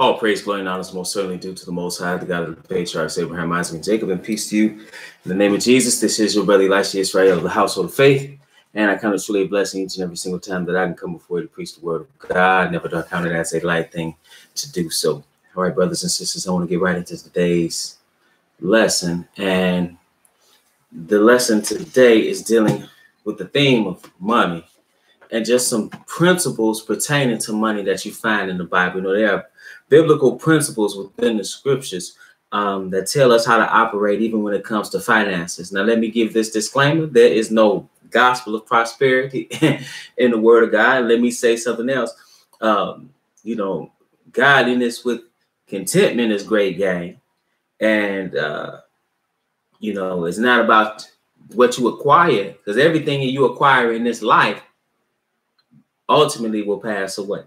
All praise, glory, and honor is most certainly due to the Most High, the God of the patriarchs, Abraham, Isaac, and Jacob, and peace to you. In the name of Jesus, this is your brother Elisha Israel of the household of faith, and I count it truly a blessing each and every single time that I can come before you to preach the word of God. Never do I count it as a light thing to do so. All right, brothers and sisters, I want to get right into today's lesson, and the lesson today is dealing with the theme of money and just some principles pertaining to money that you find in the Bible. You know, there are biblical principles within the scriptures that tell us how to operate even when it comes to finances. Now, let me give this disclaimer. There is no gospel of prosperity in the word of God. Let me say something else. You know, godliness with contentment is great gain. And, you know, it's not about what you acquire, because everything you acquire in this life ultimately will pass away.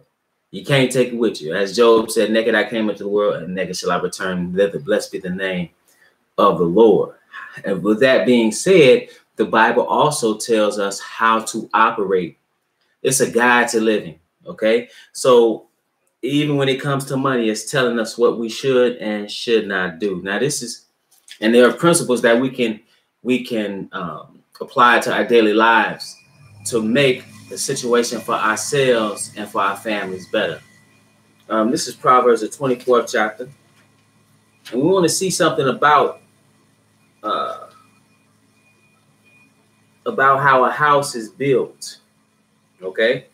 You can't take it with you. As Job said, naked I came into the world, and naked shall I return. Blessed be the name of the Lord. And with that being said, the Bible also tells us how to operate. It's a guide to living. Okay. So even when it comes to money, it's telling us what we should and should not do. Now, and there are principles that we can apply to our daily lives to make the situation for ourselves and for our families better. This is Proverbs, the 24th chapter. And we want to see something about how a house is built. Okay.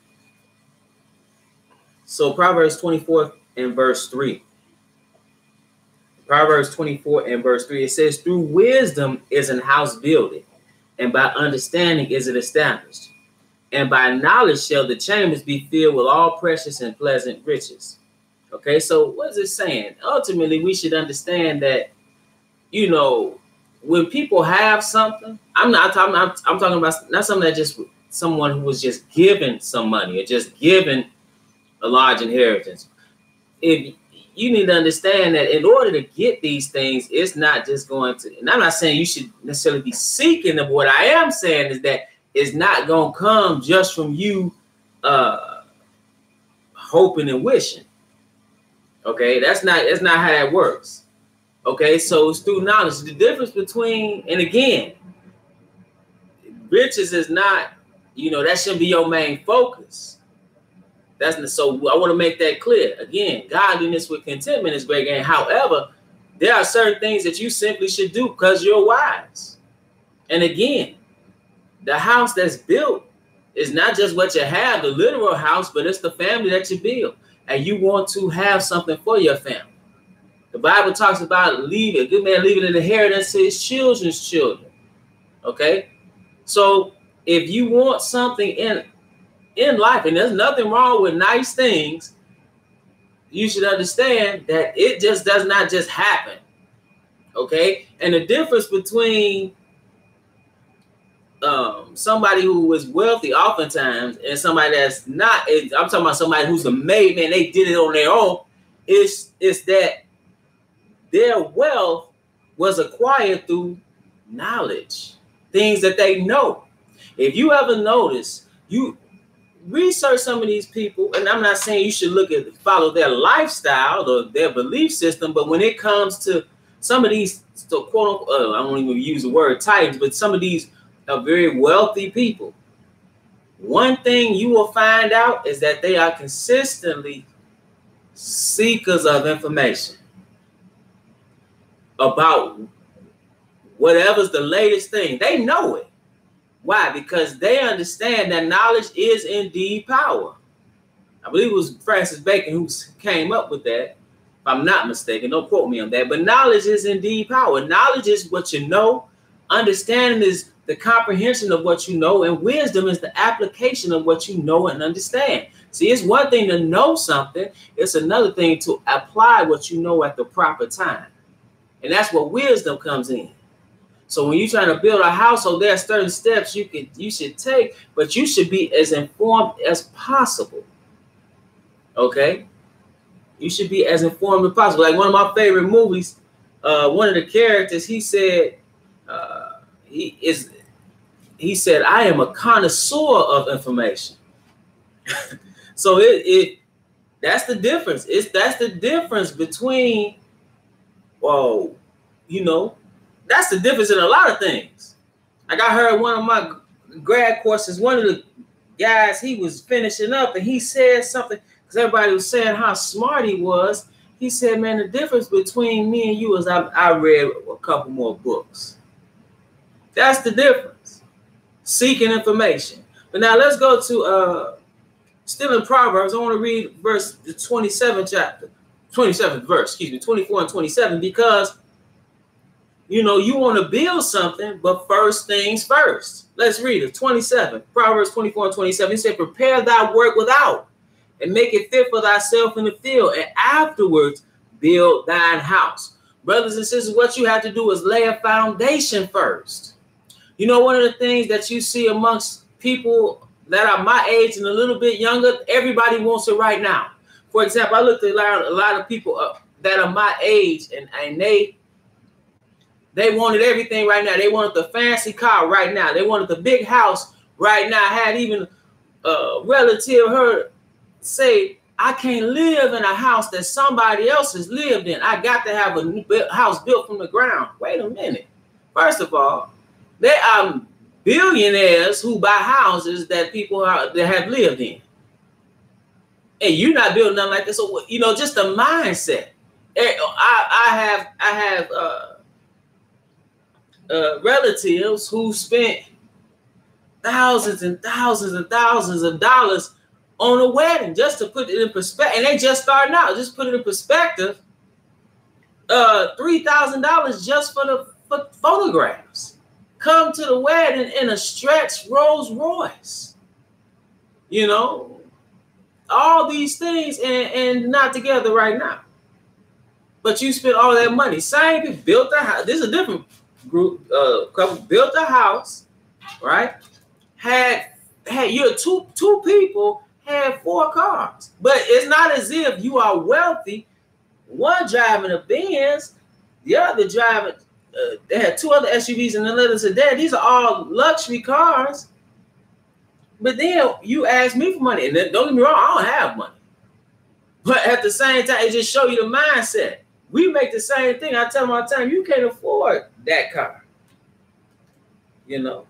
So Proverbs 24 and verse 3. Proverbs 24 and verse 3, it says, through wisdom is an house builded, and by understanding is it established. And by knowledge shall the chambers be filled with all precious and pleasant riches. Okay, so what is it saying? Ultimately, we should understand that, you know, when people have something, I'm talking about not something that just someone who was just given some money or just given a large inheritance. If you need to understand that in order to get these things, it's not just going to, and I'm not saying you should necessarily be seeking them. What I am saying is that it's not going to come just from you hoping and wishing. Okay, that's not how that works. Okay, so it's through knowledge. The difference between, and again, riches is not, you know, that shouldn't be your main focus. So I want to make that clear. Again, godliness with contentment is great gain. However, there are certain things that you simply should do because you're wise. And again, the house that's built is not just what you have, the literal house, but it's the family that you build. And you want to have something for your family. The Bible talks about a good man leaving an inheritance to his children's children. Okay? So if you want something in life, and there's nothing wrong with nice things, you should understand that it just does not just happen. Okay? And the difference between somebody who is wealthy oftentimes and somebody that's not, I'm talking about somebody who's a made man, they did it on their own, is that their wealth was acquired through knowledge, things that they know. If you ever notice, you research some of these people, and I'm not saying you should follow their lifestyle or their belief system, but when it comes to some of these, so quote unquote, I don't even use the word titans, but some of these are very wealthy people. One thing you will find out is that they are consistently seekers of information about whatever's the latest thing. They know it. Why? Because they understand that knowledge is indeed power. I believe it was Francis Bacon who came up with that, if I'm not mistaken. Don't quote me on that. But knowledge is indeed power. Knowledge is what you know. Understanding is the comprehension of what you know, and wisdom is the application of what you know and understand. See, it's one thing to know something. It's another thing to apply what you know at the proper time. And that's where wisdom comes in. So when you're trying to build a household, there are certain steps you should take, but you should be as informed as possible. Okay? You should be as informed as possible. Like one of my favorite movies, one of the characters, he said, he said, I am a connoisseur of information. So That's the difference. That's the difference between, well, you know, that's the difference in a lot of things. Like I heard one of my grad courses, one of the guys, he was finishing up and he said something because everybody was saying how smart he was. He said, man, the difference between me and you is I read a couple more books. That's the difference. Seeking information. But now let's go to still in Proverbs. I want to read the 27th verse, 24 and 27, because you know you want to build something, but first things first. Let's read it. 27, Proverbs 24 and 27. He said, prepare thy work without, and make it fit for thyself in the field, and afterwards build thine house. Brothers and sisters, what you have to do is lay a foundation first. You know, one of the things that you see amongst people that are my age and a little bit younger, everybody wants it right now. For example, I looked at a lot of people that are my age, and they wanted everything right now. They wanted the fancy car right now. They wanted the big house right now. I had even a relative heard say, I can't live in a house that somebody else has lived in. I got to have a new house built from the ground. Wait a minute. First of all, they are billionaires who buy houses that people that have lived in. And you're not building nothing like this. So, you know, just the mindset. I have relatives who spent thousands and thousands and thousands of dollars on a wedding, just to put it in perspective. And they just starting out. Just put it in perspective. $3,000 just for the photographs. Come to the wedding in a stretched Rolls Royce. You know, all these things and not together right now. But you spent all that money. Same people built a house. This is a different group. Couple built a house, right? Had you two people had 4 cars. But it's not as if you are wealthy. One driving a Benz, the other driving. They had 2 other SUVs and a little sedan. These are all luxury cars. But then you ask me for money. And don't get me wrong, I don't have money. But at the same time, it just show you the mindset. We make the same thing. I tell them all the time, you can't afford that car. You know.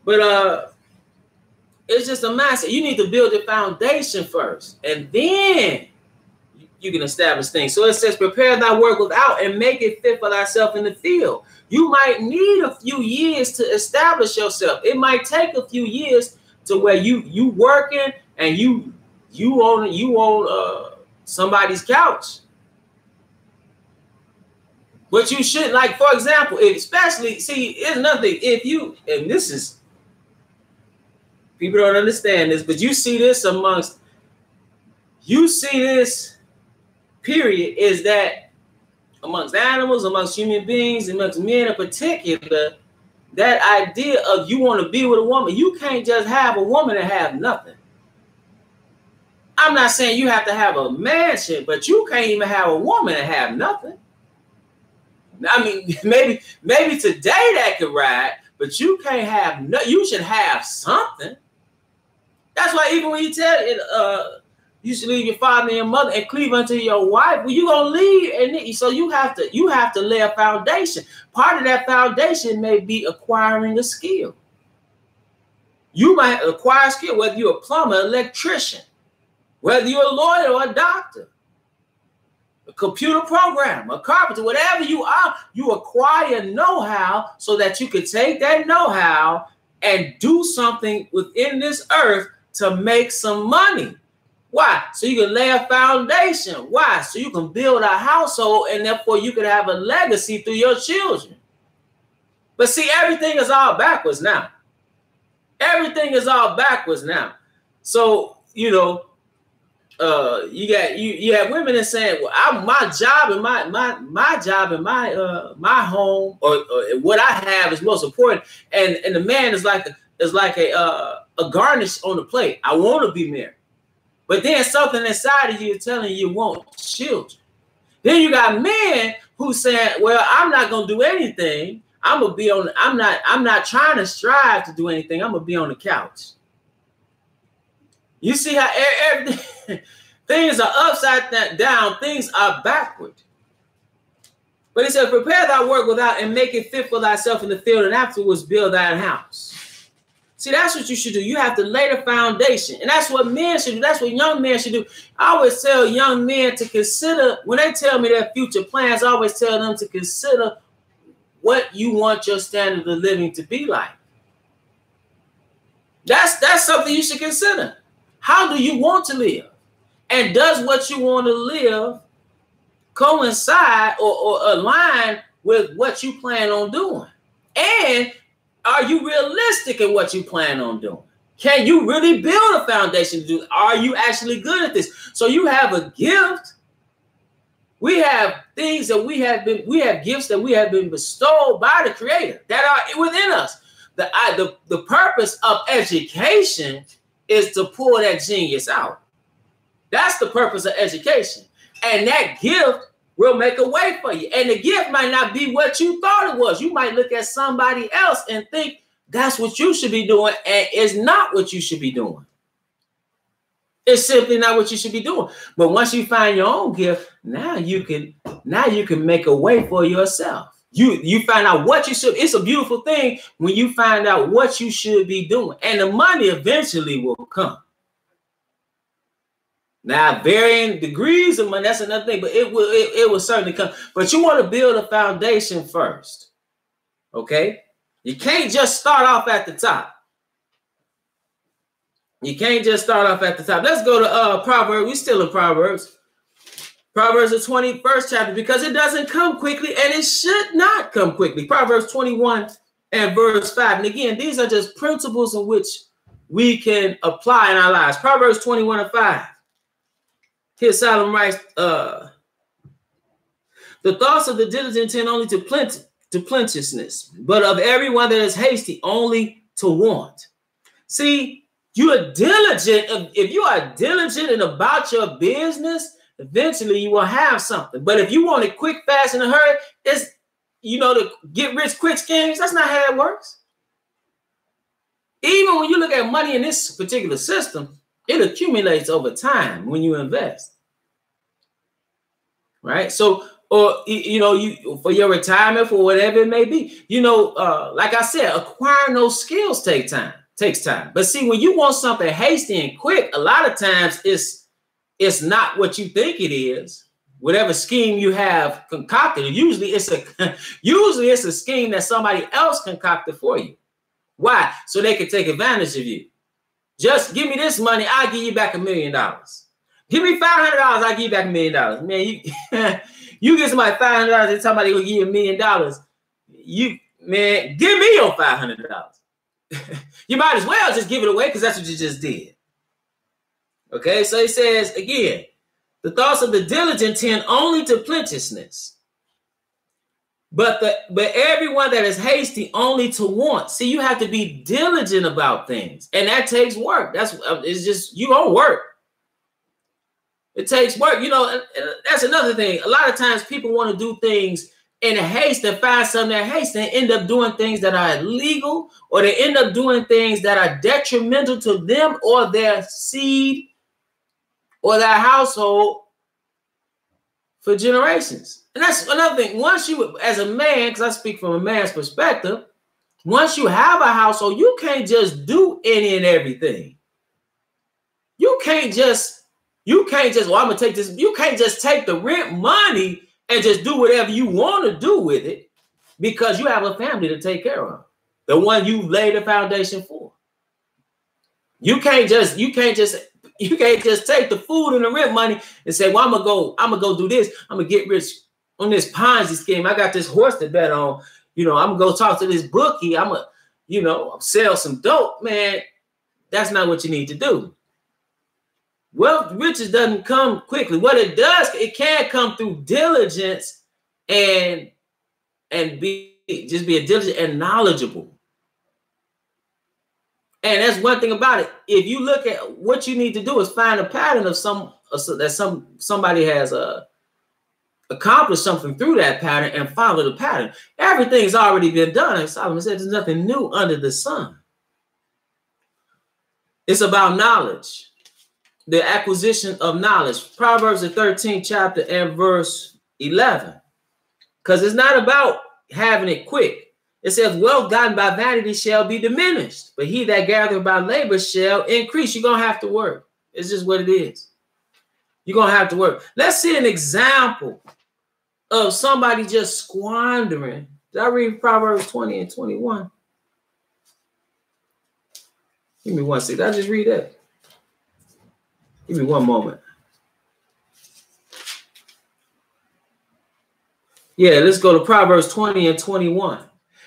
But it's just a mindset. You need to build a foundation first. And then you can establish things. So it says, prepare thy work without, and make it fit for thyself in the field. You might need a few years to establish yourself. It might take a few years to where you working and you on somebody's couch. But you shouldn't, like, for example, especially, see, it's nothing if you, and this is, people don't understand this, but you see this period, is that amongst animals, amongst human beings, amongst men in particular, that idea of you want to be with a woman, you can't just have a woman and have nothing. I'm not saying you have to have a mansion, but you can't even have a woman and have nothing. I mean, maybe today that could ride, but you can't have you should have something. That's why even when you tell it, you should leave your father and your mother and cleave unto your wife. Well, you're gonna leave, and so you have to lay a foundation. Part of that foundation may be acquiring a skill. You might acquire a skill, whether you're a plumber, electrician, whether you're a lawyer or a doctor, a computer programmer, a carpenter, whatever you are, you acquire know-how so that you can take that know-how and do something within this earth to make some money. Why? So you can lay a foundation. Why? So you can build a household, and therefore you can have a legacy through your children. But see, everything is all backwards now. Everything is all backwards now. So, you know, you have women that saying, well, my job and my home or what I have is most important, and the man is like a garnish on the plate. I want to be married. But then something inside of you is telling you want children. Then you got men who saying, well, I'm not going to do anything. I'm not trying to strive to do anything. I'm going to be on the couch. You see how everything, Things are upside down. Things are backward. But he said, prepare thy work without and make it fit for thyself in the field, and afterwards build thine house. See, that's what you should do. You have to lay the foundation. And that's what men should do. That's what young men should do. I always tell young men to consider, when they tell me their future plans, I always tell them to consider what you want your standard of living to be like. That's something you should consider. How do you want to live? And does what you want to live coincide or align with what you plan on doing? And are you realistic in what you plan on doing? Can you really build a foundation to do it? Are you actually good at this? So you have a gift. We have things that we have gifts that we have been bestowed by the Creator that are within us. The purpose of education is to pull that genius out. That's the purpose of education. And that gift will make a way for you. And the gift might not be what you thought it was. You might look at somebody else and think that's what you should be doing, and it's not what you should be doing. It's simply not what you should be doing. But once you find your own gift, now you can make a way for yourself. You find out what you should. It's a beautiful thing when you find out what you should be doing. And the money eventually will come. Now, varying degrees of money, that's another thing, but it will certainly come. But you want to build a foundation first. Okay? You can't just start off at the top. You can't just start off at the top. Let's go to Proverbs. We're still in Proverbs. Proverbs, the 21st chapter, because it doesn't come quickly and it should not come quickly. Proverbs 21 and verse 5. And again, these are just principles in which we can apply in our lives. Proverbs 21 and 5. Here Solomon writes, the thoughts of the diligent tend only to plenteousness, but of everyone that is hasty only to want. See, you are diligent. If you are diligent and about your business, eventually you will have something. But if you want it quick, fast, in a hurry, it's, the get rich quick schemes. That's not how it works. Even when you look at money in this particular system, it accumulates over time when you invest. Right? So, or, you for your retirement, for whatever it may be, like I said, acquiring those skills takes time. But see, when you want something hasty and quick, a lot of times it's not what you think it is. Whatever scheme you have concocted, usually it's a scheme that somebody else concocted for you. Why? So they can take advantage of you. Just give me this money, I'll give you back $1 million. Give me $500, I'll give you back $1 million. Man, you get somebody $500 and somebody will give you $1 million. Give me your $500. You might as well just give it away because that's what you just did. Okay, so he says again, the thoughts of the diligent tend only to plenteousness, but everyone that is hasty only to want. See, you have to be diligent about things, and that takes work. It's just you don't work. It takes work. That's another thing. A lot of times people want to do things in a haste and find something that haste and end up doing things that are illegal, or they end up doing things that are detrimental to them or their seed or their household for generations. And that's another thing. Once you, as a man, because I speak from a man's perspective, once you have a household, you can't just do any and everything. You can't just, well, I'm going to take this. You can't just take the rent money and just do whatever you want to do with it because you have a family to take care of. The one you laid the foundation for. You can't just take the food and the rent money and say, well, I'm gonna go do this. I'm gonna get rich on this Ponzi scheme. I got this horse to bet on. I'm gonna go talk to this bookie. I'm gonna, sell some dope, man. That's not what you need to do. Wealth, riches doesn't come quickly. What it does, it can come through diligence and be a diligent and knowledgeable. And that's one thing about it. If you look at what you need to do is find a pattern of somebody has accomplished something through that pattern and follow the pattern. Everything's already been done. As Solomon said, there's nothing new under the sun. It's about knowledge. the acquisition of knowledge. Proverbs the 13th chapter and verse 11. Because it's not about having it quick. It says, wealth gotten by vanity shall be diminished, but he that gathereth by labor shall increase. You're going to have to work. It's just what it is. You're going to have to work. Let's see an example of somebody just squandering. Did I read Proverbs 20 and 21? Give me 1 second. Did I just read that? Give me one moment. Yeah, let's go to Proverbs 20 and 21.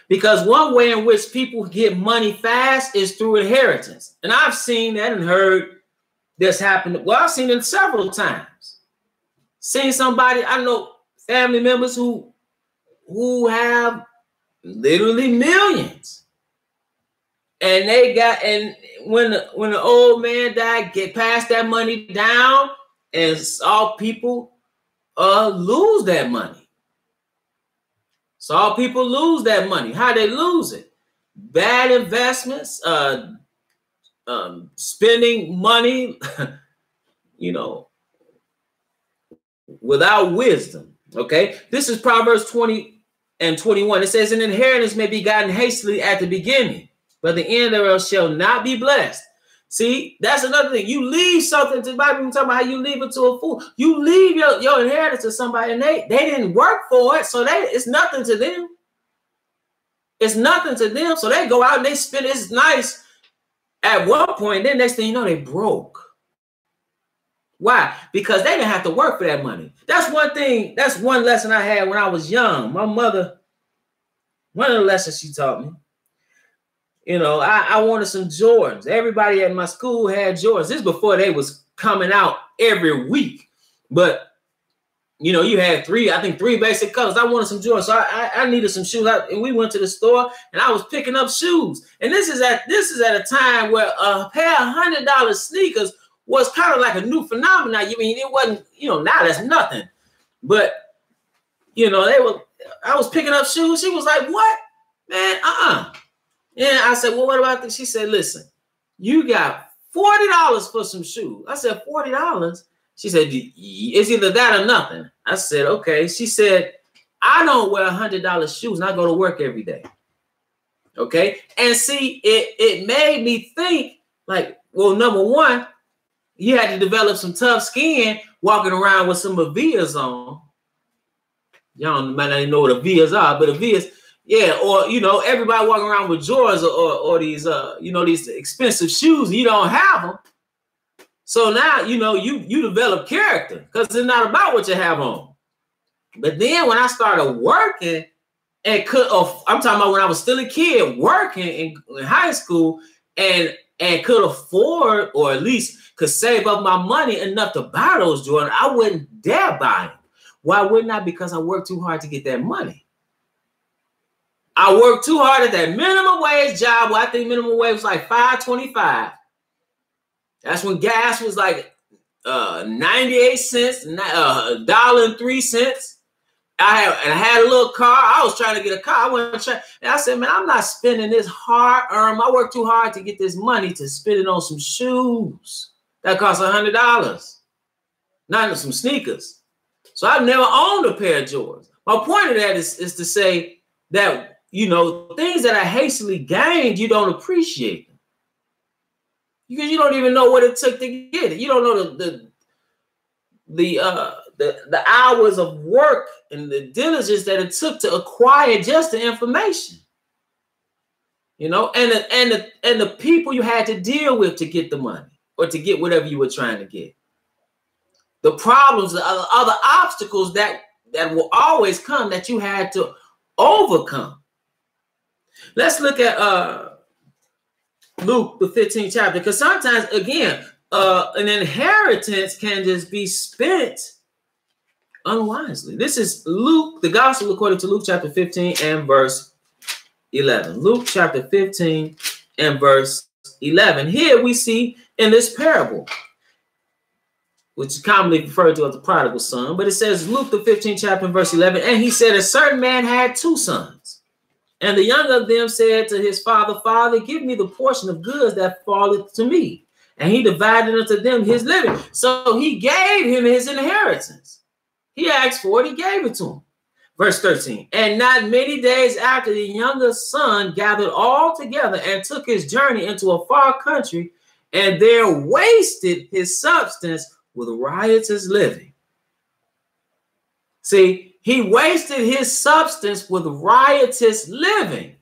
Because one way in which people get money fast is through inheritance. And I've seen that and heard this happen. Well, I've seen it several times. Seen somebody, I know family members who have literally millions. And they got, and when the old man died, get passed that money down and saw people lose that money. Saw people lose that money. How they lose it? Bad investments, spending money, without wisdom. Okay, this is Proverbs 20 and 21. It says, an inheritance may be gotten hastily at the beginning, but the end thereof shall not be blessed. See, that's another thing. You leave something to the Bible. Talking about how you leave it to a fool. You leave your inheritance to somebody, and they didn't work for it, so it's nothing to them. It's nothing to them, so they go out and they spend. It's nice at one point. Then next thing you know, they broke. Why? Because they didn't have to work for that money. That's one thing. That's one lesson I had when I was young. My mother, one of the lessons she taught me. I wanted some Jordans. Everybody at my school had Jordans. This is before they was coming out every week. But, you had three basic colors. I wanted some Jordans. So I needed some shoes. And we went to the store and I was picking up shoes. And this is at a time where a pair of $100 sneakers was kind of like a new phenomenon. It wasn't, now that's nothing. But, I was picking up shoes. She was like, what? Man, Yeah, I said, well, what about this? She said, listen, you got $40 for some shoes. I said, $40? She said, it's either that or nothing. I said, okay. She said, I don't wear $100 shoes and I go to work every day. Okay. And see, it made me think like, well, number one, you had to develop some tough skin walking around with some Avias on. Y'all might not even know what Avias are, but Avias, yeah, or everybody walking around with Jordans or these these expensive shoes, and you don't have them. So now you develop character because it's not about what you have on. But then when I started working and I'm talking about when I was still a kid working in high school and could afford or at least could save up my money enough to buy those Jordans, I wouldn't dare buy them. Why wouldn't I? Because I worked too hard to get that money. I worked too hard at that minimum wage job. Well, I think minimum wage was like $5.25. That's when gas was like 98 cents, $1.03. I had a little car. I was trying to get a car. And I said, man, I'm not spending this hard earned. I worked too hard to get this money to spend it on some shoes that cost $100, not on some sneakers. So I've never owned a pair of Jordans. My point of that is to say that things that are hastily gained, you don't appreciate them because you don't even know what it took to get it. You don't know the hours of work and the diligence that it took to acquire just the information. And the people you had to deal with to get the money or to get whatever you were trying to get. The problems, the other obstacles that will always come that you had to overcome. Let's look at Luke, the 15th chapter, because sometimes, again, an inheritance can just be spent unwisely. This is Luke, the gospel according to Luke chapter 15 and verse 11. Luke chapter 15 and verse 11. Here we see in this parable, which is commonly referred to as the prodigal son, but it says Luke, the 15th chapter and verse 11, and he said, a certain man had two sons. And the younger of them said to his father, Father, give me the portion of goods that falleth to me. and he divided unto them his living. So he gave him his inheritance. He asked for it, he gave it to him. Verse 13, and not many days after, the younger son gathered all together and took his journey into a far country, and there wasted his substance with riotous living. See, he wasted his substance with riotous living.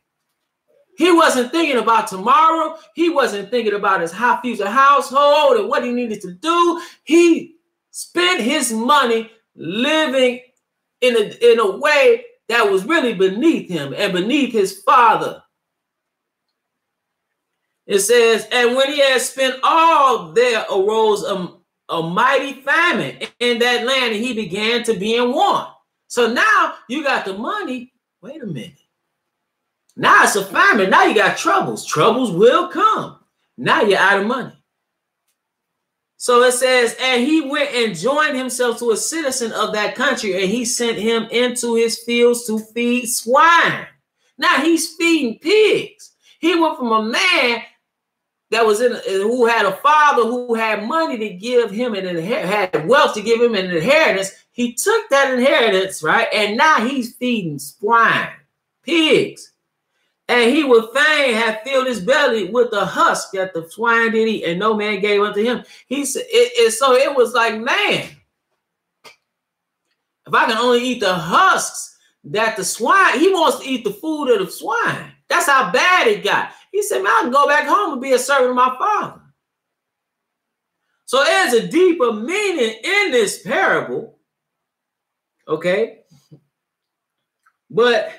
He wasn't thinking about tomorrow. He wasn't thinking about his future household and what he needed to do. He spent his money living in a way that was really beneath him and beneath his father. It says, and when he had spent all, there arose a mighty famine in that land, and he began to be in want. So now you got the money. Wait a minute. Now it's a famine. Now you got troubles. Troubles will come. Now you're out of money. So it says, and he went and joined himself to a citizen of that country, and he sent him into his fields to feed swine. Now he's feeding pigs. He went from a man that was who had a father who had money to give him and had wealth to give him an inheritance. He took that inheritance, right? And now he's feeding swine, pigs. And he would fain have filled his belly with the husk that the swine did eat, and no man gave unto him. He said, so it was like, man, if I can only eat the husks that the swine, he wants to eat the food of the swine. That's how bad it got. He said, man, I can go back home and be a servant of my father. So there's a deeper meaning in this parable. Okay. But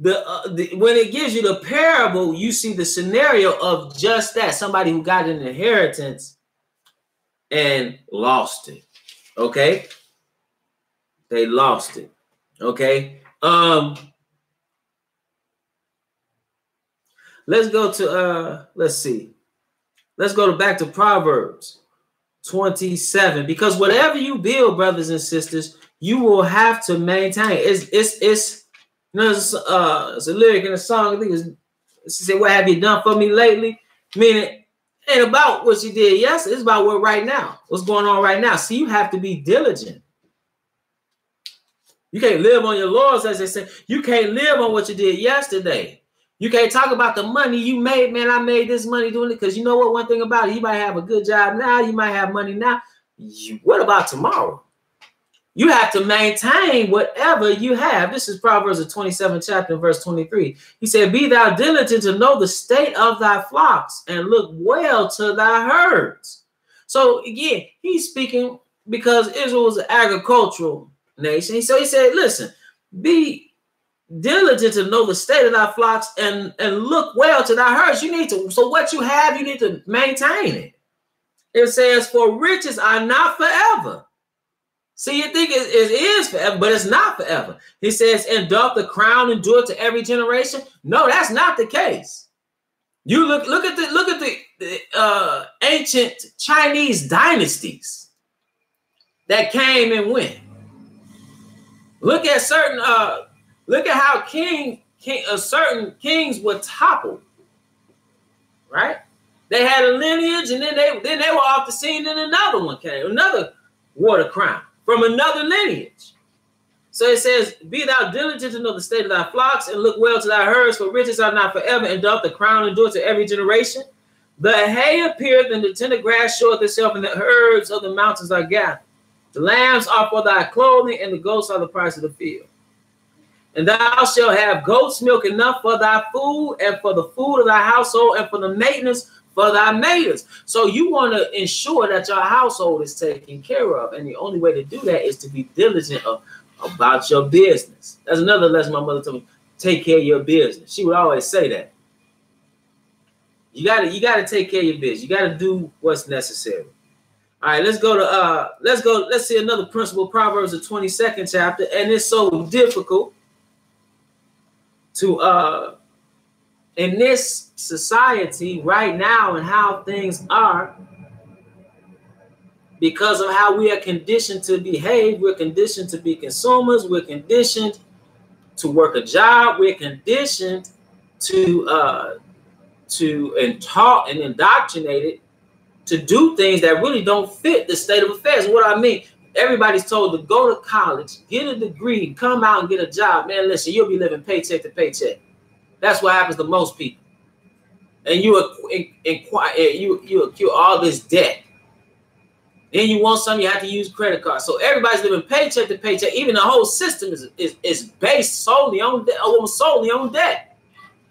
when it gives you the parable, you see the scenario of just that. Somebody who got an inheritance and lost it. Okay. They lost it. Okay. Let's go to, let's see. Let's go back to Proverbs 27, because whatever you build, brothers and sisters, you will have to maintain. It's you know, it's a lyric in a song. I think it said, "What have you done for me lately?" Meaning, it ain't about what you did yesterday. It's about what right now. What's going on right now? So you have to be diligent. You can't live on your laurels, as they say. You can't live on what you did yesterday. You can't talk about the money you made. Man, I made this money doing it. Because you know what? One thing about it, you might have a good job now. You might have money now. What about tomorrow? You have to maintain whatever you have. This is Proverbs the 27th chapter, verse 23. He said, be thou diligent to know the state of thy flocks, and look well to thy herds. So again, he's speaking because Israel was an agricultural nation. So he said, listen, be diligent to know the state of thy flocks and look well to thy herds. You need to, so what you have, you need to maintain it. It says, for riches are not forever. See, you think it is forever, but it's not forever. He says, and doth the crown endure to every generation? No, that's not the case. You look at the ancient Chinese dynasties that came and went. Look at certain look at how certain kings were toppled, right? They had a lineage, and then they were off the scene, and another one came, another wore the crown from another lineage. So it says, be thou diligent to know the state of thy flocks, and look well to thy herds, for riches are not forever, and doth the crown endure to every generation. The hay appeareth, and the tender grass showeth itself, and the herds of the mountains are gathered. The lambs are for thy clothing, and the goats are the price of the field. And thou shalt have goat's milk enough for thy food, and for the food of thy household, and for the maintenance for thy maidens. So you want to ensure that your household is taken care of. And the only way to do that is to be diligent about your business. That's another lesson my mother told me. Take care of your business. She would always say that. You gotta take care of your business. You gotta do what's necessary. All right, let's see another principle, Proverbs the 22nd chapter. And it's so difficult to in this society right now and how things are, because of how we are conditioned to behave. We're conditioned to be consumers. We're conditioned to work a job. We're conditioned to to and taught and indoctrinated to do things that really don't fit the state of affairs. What I mean, everybody's told to go to college, get a degree, come out and get a job. Man, listen, you'll be living paycheck to paycheck. That's what happens to most people. And you accrue all this debt. Then you want something, you have to use credit cards. So everybody's living paycheck to paycheck. Even the whole system is based solely on debt.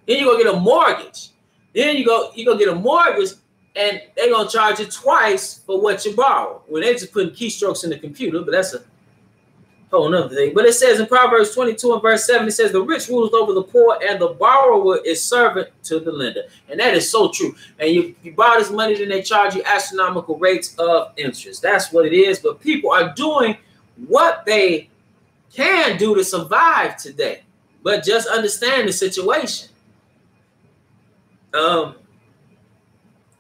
Then you go get a mortgage. Then you go get a mortgage, and they're gonna charge you twice for what you borrow. Well, they're just putting keystrokes in the computer, but that's a whole nother thing. But it says in Proverbs 22 and verse 7, it says, the rich ruleth over the poor, and the borrower is servant to the lender. And that is so true. And you borrow this money, then they charge you astronomical rates of interest. That's what it is. But people are doing what they can do to survive today. But just understand the situation.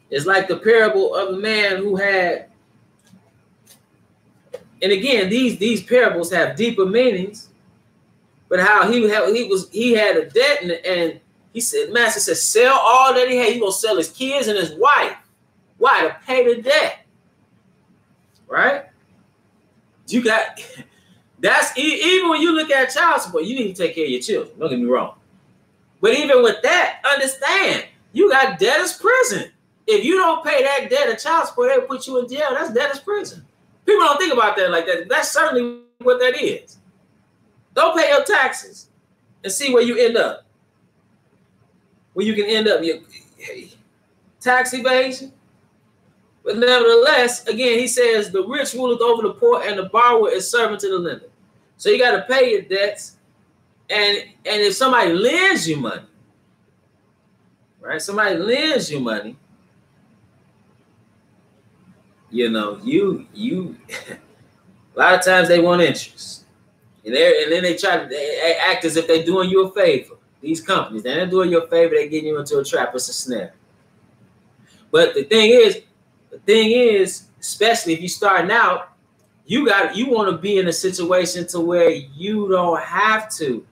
It's like the parable of a man who had, and again, these parables have deeper meanings, but how he had a debt, and he said, master said, sell all that he had. He's gonna sell his kids and his wife. Why? To pay the debt. Right? You got that's even when you look at child support, you need to take care of your children. Don't get me wrong. But even with that, understand, you got debtor's prison. If you don't pay that debt of child support, they'll put you in jail. That's debtor's prison. People don't think about that like that. That's certainly what that is. Don't pay your taxes and see where you end up. Where you can end up, your tax evasion. But nevertheless, again, he says, the rich ruleth over the poor, and the borrower is servant to the lender. So you got to pay your debts. And if somebody lends you money, right? Somebody lends you money, you know, you a lot of times they want interest. And then they try to act as if they're doing you a favor. These companies, they're not doing you a favor, they're getting you into a trap. It's a snare. But the thing is, especially if you're starting out, you want to be in a situation to where you don't have to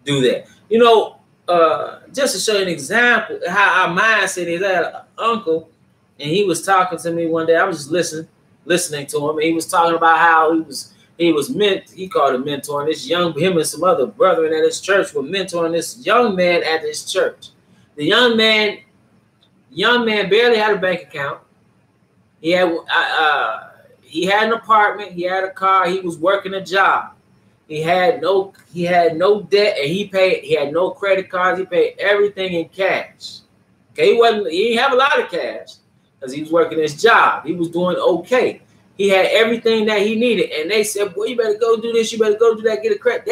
do that. You know, just to show you an example how our mindset is. I had an uncle, and he was talking to me one day. I was just listening to him, and he was talking about how he called it mentoring this him and some other brethren at his church were mentoring this young man at his church. The young man barely had a bank account. He had an apartment, he had a car, he was working a job. He had no debt, and he had no credit cards. He paid everything in cash. Okay, he didn't have a lot of cash because he was working his job. He was doing okay. He had everything that he needed. And they said, boy, you better go do this, you better go do that, get a credit.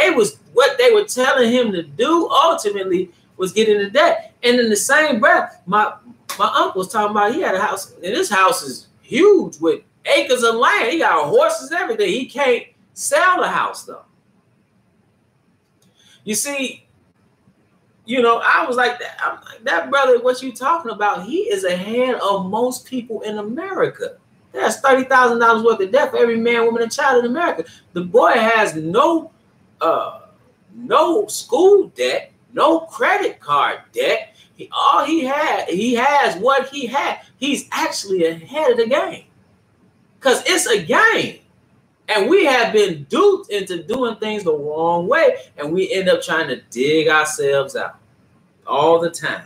What they were telling him to do ultimately was get into debt. And in the same breath, my uncle was talking about he had a house, and this house is huge with acres of land. He got horses and everything. He can't sell the house though. You see, you know, I was like that. I'm like, that brother, what you talking about? He is ahead of most people in America. There's $30,000 worth of debt for every man, woman, and child in America. The boy has no school debt, no credit card debt. He has what he had. He's actually ahead of the game because it's a game. And we have been duped into doing things the wrong way, and we end up trying to dig ourselves out all the time.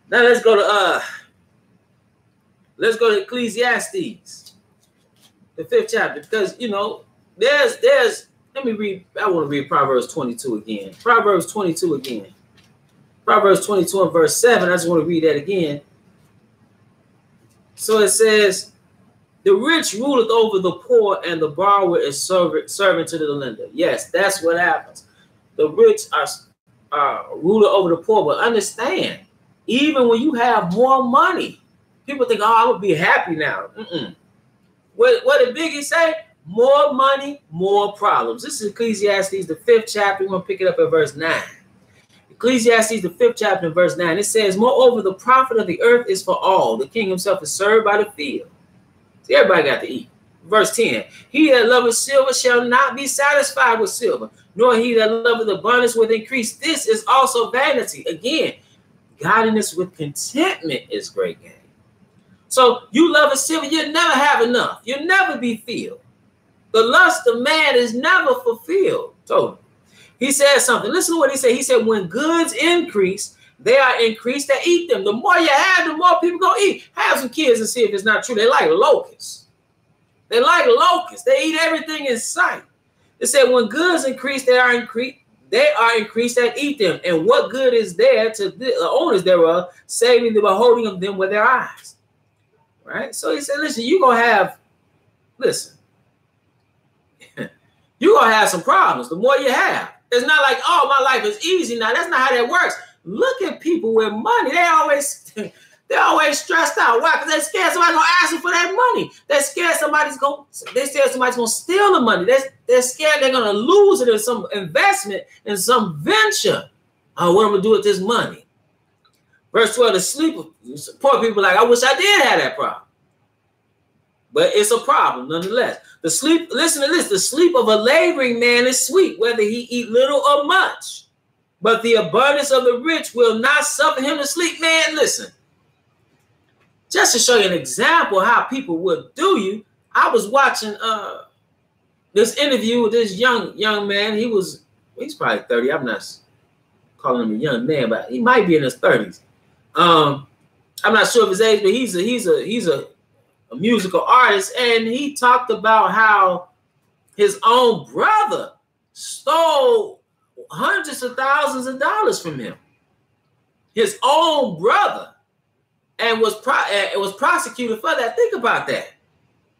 Now let's go to Ecclesiastes, the 5th chapter, because you know there's let me read. I want to read Proverbs 22 again. Proverbs 22 again. Proverbs 22 and verse 7. I just want to read that again. So it says, the rich ruleth over the poor, and the borrower is servant to the lender. Yes, that's what happens. The rich are ruler over the poor, but understand, even when you have more money, people think, oh, I would be happy now. What did Biggie say? More money, more problems. This is Ecclesiastes, the 5th chapter. We're going to pick it up at verse 9. Ecclesiastes, the 5th chapter, and verse 9. It says, moreover, the profit of the earth is for all. The king himself is served by the field. See, everybody got to eat. Verse 10. He that loveth silver shall not be satisfied with silver, nor he that loveth abundance with increase. This is also vanity. Again, Godliness with contentment is great gain. So you love a silver, you'll never have enough. You'll never be filled. The lust of man is never fulfilled. So he said something. Listen to what he said. He said, when goods increase, they are increased that eat them. The more you have, the more people go eat. Have some kids and see if it's not true. They like locusts. They like locusts. They eat everything in sight. It said, when goods increase, they are increased that eat them. And what good is there to the owners thereof, saving the beholding of them with their eyes? Right? So he said, listen, you're going to have, listen, you're going to have some problems the more you have. It's not like, oh, my life is easy now. That's not how that works. Look at people with money. They're always stressed out. Why? Because they're scared somebody's going to ask them for that money. They're scared somebody's going to steal the money. They're scared they're going to lose it in some investment, in some venture. Oh, what am I going to do with this money? Verse 12, the sleep of poor people like, I wish I did have that problem. But it's a problem nonetheless. The sleep, listen to this, the sleep of a laboring man is sweet, whether he eat little or much. But the abundance of the rich will not suffer him to sleep. Man, listen. Just to show you an example how people would do you, I was watching this interview with this young man. He's probably 30. I'm not calling him a young man, but he might be in his 30s. I'm not sure of his age, but he's a musical artist, and he talked about how his own brother stole hundreds of thousands of dollars from him. His own brother, and was prosecuted for that. Think about that.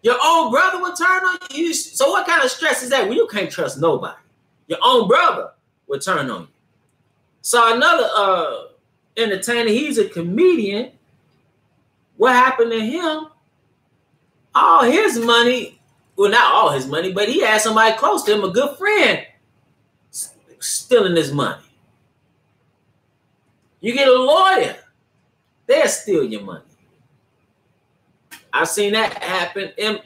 Your own brother would turn on you. So what kind of stress is that when you can't trust nobody? Your own brother would turn on you. So another entertainer, he's a comedian. What happened to him? All his money, well, not all his money, but he had somebody close to him, a good friend, stealing his money. You get a lawyer, they'll steal your money. I've seen that happen in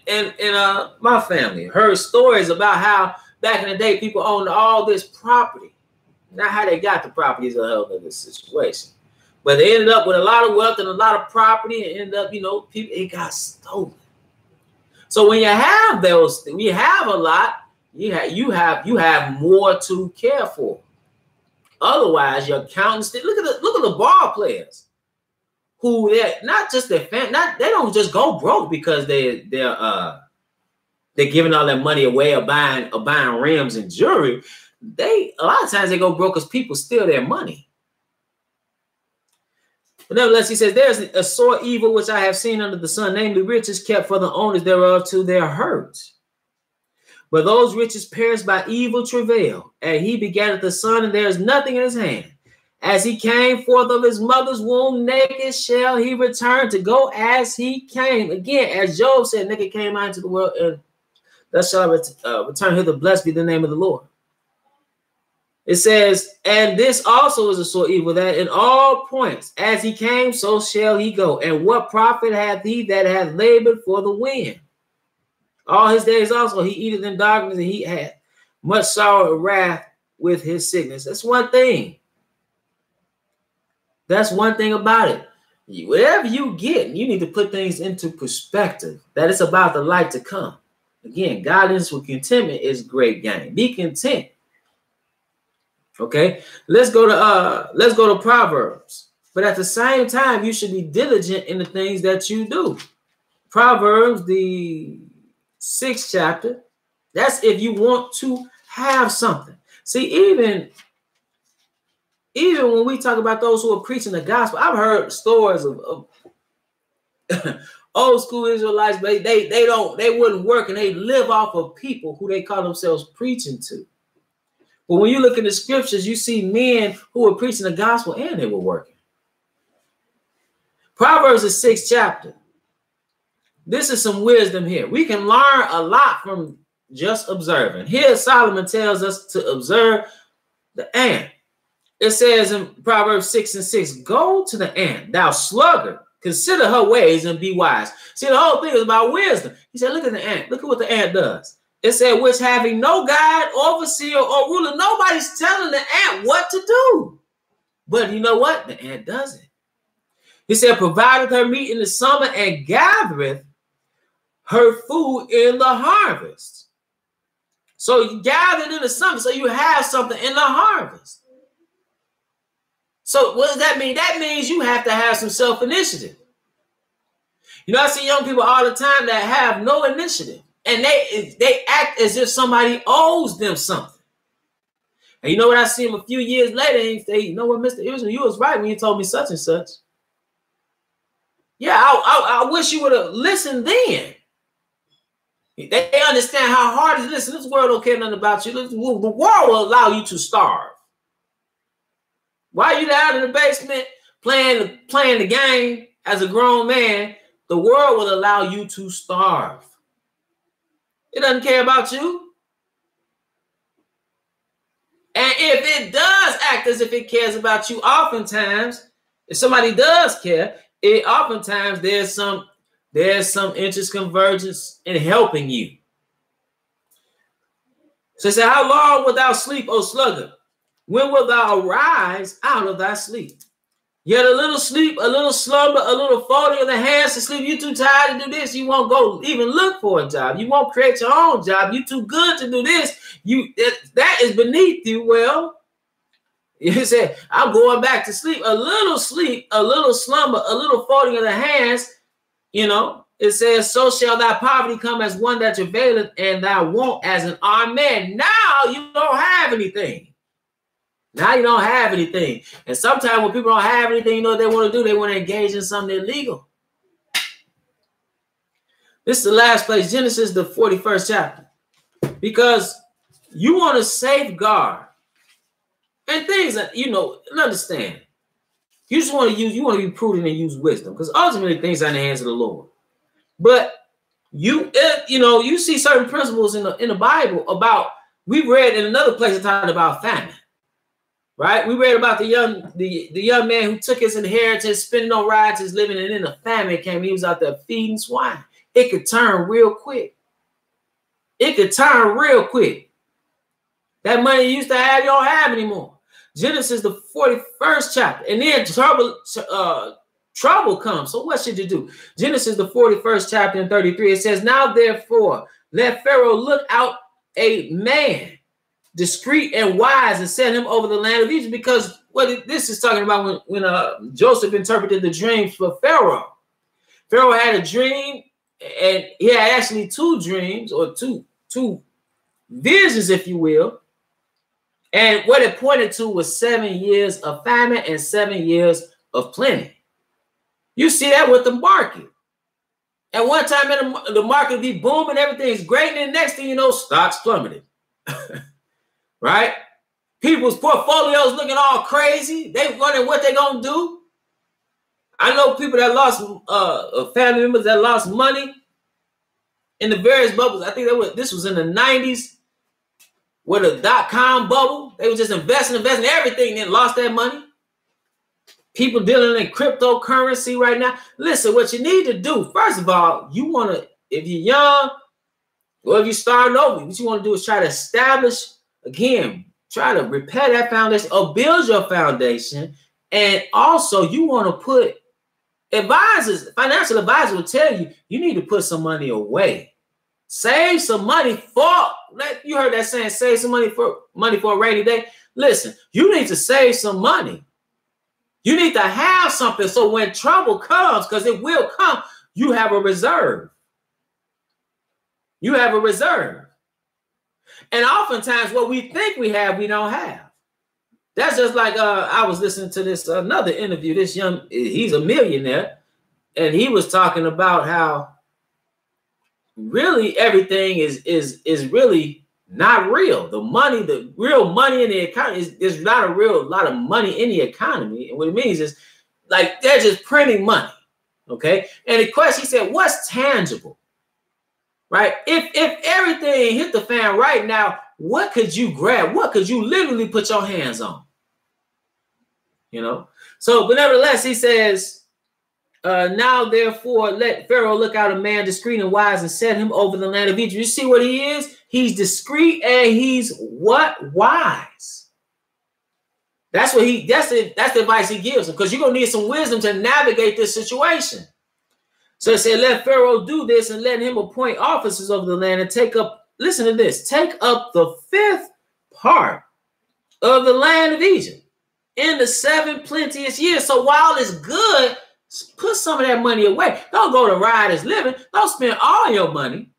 my family. Heard stories about how back in the day people owned all this property. Not how they got the property is a hell of a situation. But they ended up with a lot of wealth and a lot of property, and ended up, people, it got stolen. So when you have those, when you have a lot, you have more to care for. Otherwise, your accountants, look at the ball players, who they're not just their family, they don't just go broke because they're giving all their money away or buying rims and jewelry. A lot of times they go broke because people steal their money. But nevertheless, he says, there's a sore evil which I have seen under the sun, namely riches kept for the owners thereof to their hurt. But those riches perish by evil travail, and he begat the son, and there is nothing in his hand. As he came forth of his mother's womb, naked shall he return to go as he came. Again, as Job said, naked came out into the world, and thus shall return hither. Blessed be the name of the Lord. It says, and this also is a sore evil, that in all points, as he came, so shall he go. And what profit hath he that hath labored for the wind? All his days also he eateth in darkness, and he hath much sorrow and wrath with his sickness. That's one thing. That's one thing about it. Whatever you get, you need to put things into perspective, that it's about the light to come. Again, godliness with contentment is great gain. Be content. Okay, let's go to Proverbs. But at the same time, you should be diligent in the things that you do. Proverbs, the 6th chapter. That's if you want to have something. See, even when we talk about those who are preaching the gospel, I've heard stories of old school Israelites, but they wouldn't work, and they live off of people who they call themselves preaching to. But when you look in the scriptures, you see men who were preaching the gospel and they were working. Proverbs, the 6th chapter. This is some wisdom here. We can learn a lot from just observing. Here, Solomon tells us to observe the ant. It says in Proverbs 6:6, go to the ant, thou sluggard, consider her ways and be wise. See, the whole thing is about wisdom. He said, look at the ant. Look at what the ant does. It said, which having no guide, overseer, or ruler, nobody's telling the ant what to do. But you know what? The ant doesn't. He said, provideth her meat in the summer and gathereth her food in the harvest. So you gathered in the summer, so you have something in the harvest. So what does that mean? That means you have to have some self-initiative. You know, I see young people all the time that have no initiative. And they act as if somebody owes them something. And you know what? I see them a few years later and they say, you know what, Mr. Israel, you was right when you told me such and such. Yeah, I wish you would have listened then. They understand how hard it is. Listen, this world don't care nothing about you. The world will allow you to starve. While you're down in the basement playing the game as a grown man, the world will allow you to starve. It doesn't care about you. And if it does act as if it cares about you, oftentimes, if somebody does care, oftentimes there's some interest convergence in helping you. So it said, how long wilt thou sleep, O sluggard? When wilt thou arise out of thy sleep? Yet a little sleep, a little slumber, a little folding of the hands to sleep. You too tired to do this. You won't go even look for a job. You won't create your own job. You too good to do this. That is beneath you. Well, he said, I'm going back to sleep, a little slumber, a little folding of the hands. You know, it says, so shall thy poverty come as one that travaileth, and thy want as an armed man. Now you don't have anything. Now you don't have anything. And sometimes when people don't have anything, you know what they want to do? They want to engage in something illegal. This is the last place, Genesis, the 41st chapter. Because you want to safeguard and things that, you know, understand. You just want to be prudent and use wisdom. Because ultimately things are in the hands of the Lord. But you see certain principles in the Bible about, we read in another place it talked about famine. Right? We read about the young man who took his inheritance, spending on riotous living, and then a famine came. He was out there feeding swine. It could turn real quick. It could turn real quick. That money you used to have, you don't have anymore. Genesis, the 41st chapter. And then trouble comes. So what should you do? Genesis, the 41st chapter and 33, it says, now therefore, let Pharaoh look out a man discreet and wise and set him over the land of Egypt, because what this is talking about when Joseph interpreted the dreams for Pharaoh. Pharaoh had a dream, and he had actually two dreams, or two visions, if you will. And what it pointed to was 7 years of famine and 7 years of plenty. You see that with the market. At one time, the market would be booming, everything's great, and then next thing you know, stocks plummeted. Right? People's portfolios looking all crazy. They wondering what they're going to do. I know people that lost, family members that lost money in the various bubbles. I think this was in the 90s with a .com bubble. They were just investing everything, then lost that money. People dealing in cryptocurrency right now. Listen, what you need to do, first of all, you want to, if you're young or if you're starting over, what you want to do is try to establish, again, try to repair that foundation or build your foundation. And also you want to put financial advisors will tell you, you need to put some money away. Save some money you heard that saying, save some money for a rainy day. Listen, you need to save some money. You need to have something so when trouble comes, because it will come, you have a reserve. You have a reserve. And oftentimes what we think we have, we don't have. That's just like I was listening to this another interview. He's a millionaire, and he was talking about how really everything is really not real. The real money in the economy there's not a real lot of money in the economy. And what it means is like they're just printing money. Okay. And the question, he said, what's tangible? Right? If everything hit the fan right now, what could you grab? What could you literally put your hands on? You know? So, but nevertheless, he says, now therefore let Pharaoh look out a man discreet and wise and set him over the land of Egypt. You see what he is? He's discreet and he's what? Wise. That's the advice he gives them, because you're gonna need some wisdom to navigate this situation. So it said, let Pharaoh do this and let him appoint officers over the land and take up, listen to this, take up the 5th part of the land of Egypt in the 7 plenteous years. So while it's good, put some of that money away. Don't go to riotous living. Don't spend all your money.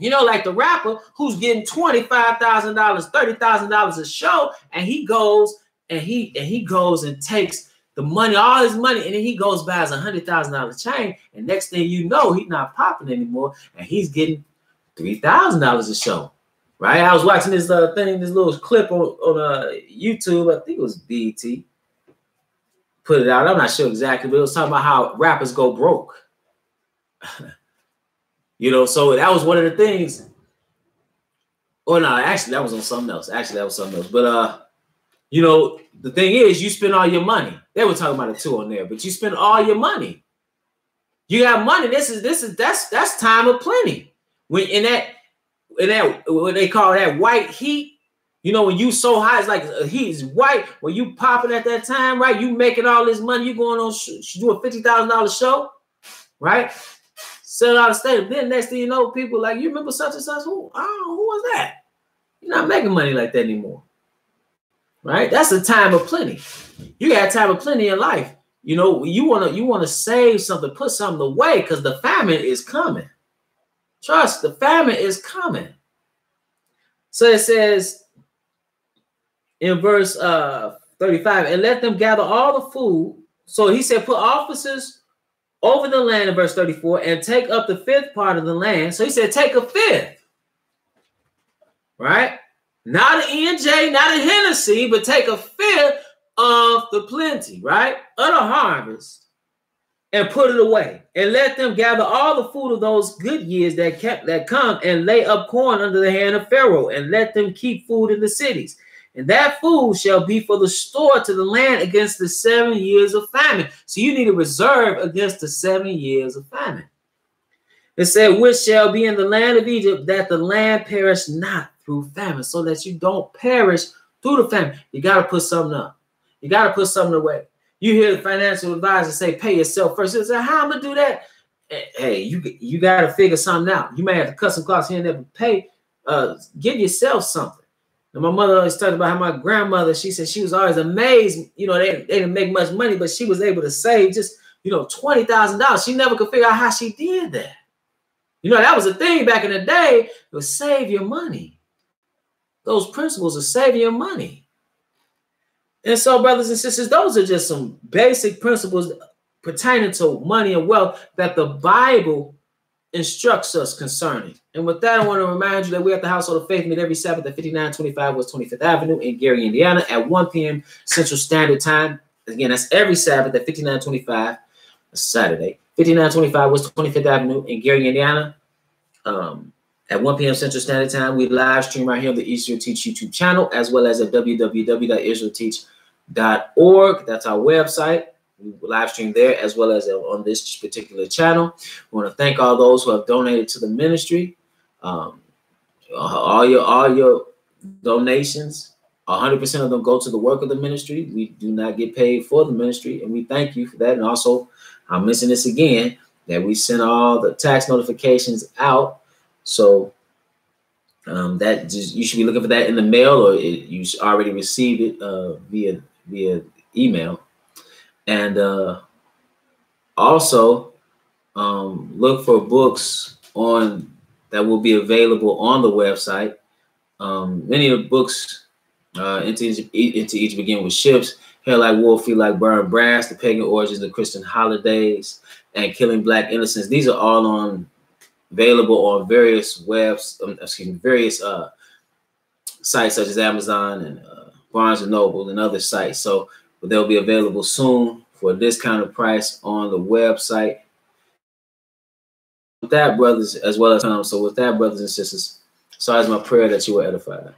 You know, like the rapper who's getting $25,000, $30,000 a show, and he goes and takes the money, all his money, and then he goes buys $100,000 chain, and next thing you know, he's not popping anymore, and he's getting $3,000 a show, right? I was watching this this little clip on YouTube. I think it was BET. Put it out. I'm not sure exactly, but it was talking about how rappers go broke. You know, so that was one of the things. Oh no, actually that was on something else. But you know, the thing is, you spend all your money. They were talking about it too on there, but you spend all your money. You have money. That's time of plenty. When in that what they call that white heat, you know, when you so high, it's like heat is white. When you popping at that time, right? You making all this money. You going on do a $50,000 show, right? Sell out of stadium. Then next thing you know, people like, you remember such and such? Who was that? You're not making money like that anymore. Right? That's a time of plenty. You got a time of plenty in life. You know, you wanna save something, put something away, because the famine is coming. Trust, the famine is coming. So it says in verse 35, and let them gather all the food. So he said, put officers over the land in verse 34 and take up the 5th part of the land. So he said, take a 5th, right? Not an E&J, not a Hennessy, but take a 5th of the plenty, right? Of the harvest, and put it away. And let them gather all the food of those good years that come, and lay up corn under the hand of Pharaoh, and let them keep food in the cities. And that food shall be for the store to the land against the 7 years of famine. So you need a reserve against the 7 years of famine. It said, which shall be in the land of Egypt, that the land perish not through famine. So that you don't perish through the famine. You got to put something up. You got to put something away. You hear the financial advisor say, pay yourself first. You say, how am I going to do that? Hey, you got to figure something out. You may have to cut some costs here and there, but pay, give yourself something. And my mother always talked about how my grandmother, she said she was always amazed. You know, they didn't make much money, but she was able to save just, you know, $20,000. She never could figure out how she did that. You know, that was a thing back in the day. It was save your money. Those principles of saving your money. And so, brothers and sisters, those are just some basic principles pertaining to money and wealth that the Bible instructs us concerning. And with that, I want to remind you that we at the Household of Faith meet every Sabbath at 5925 West 25th Avenue in Gary, Indiana at 1 p.m. Central Standard Time. Again, that's every Sabbath at 5925, Saturday, 5925 West 25th Avenue in Gary, Indiana. At 1 p.m. Central Standard Time. We live stream right here on the Israel Teach YouTube channel, as well as at www.israelteach.org. That's our website. We live stream there, as well as on this particular channel. We want to thank all those who have donated to the ministry. All your donations, 100% of them go to the work of the ministry. We do not get paid for the ministry, and we thank you for that. And also, I'll mention this again, that we send all the tax notifications out. So that you should be looking for that in the mail, or you already received it via email. And also look for books that will be available on the website. Many of the books into Egypt begin with ships, Hair Like Wool, Feet Like Burned Brass, The Pagan Origins of Christian Holidays, and Killing Black Innocents. These are all available on various various sites such as Amazon and Barnes & Noble and other sites. So they'll be available soon for a discounted price on the website. With that, brothers, as well as with that, brothers and sisters, so it's my prayer that you were edified.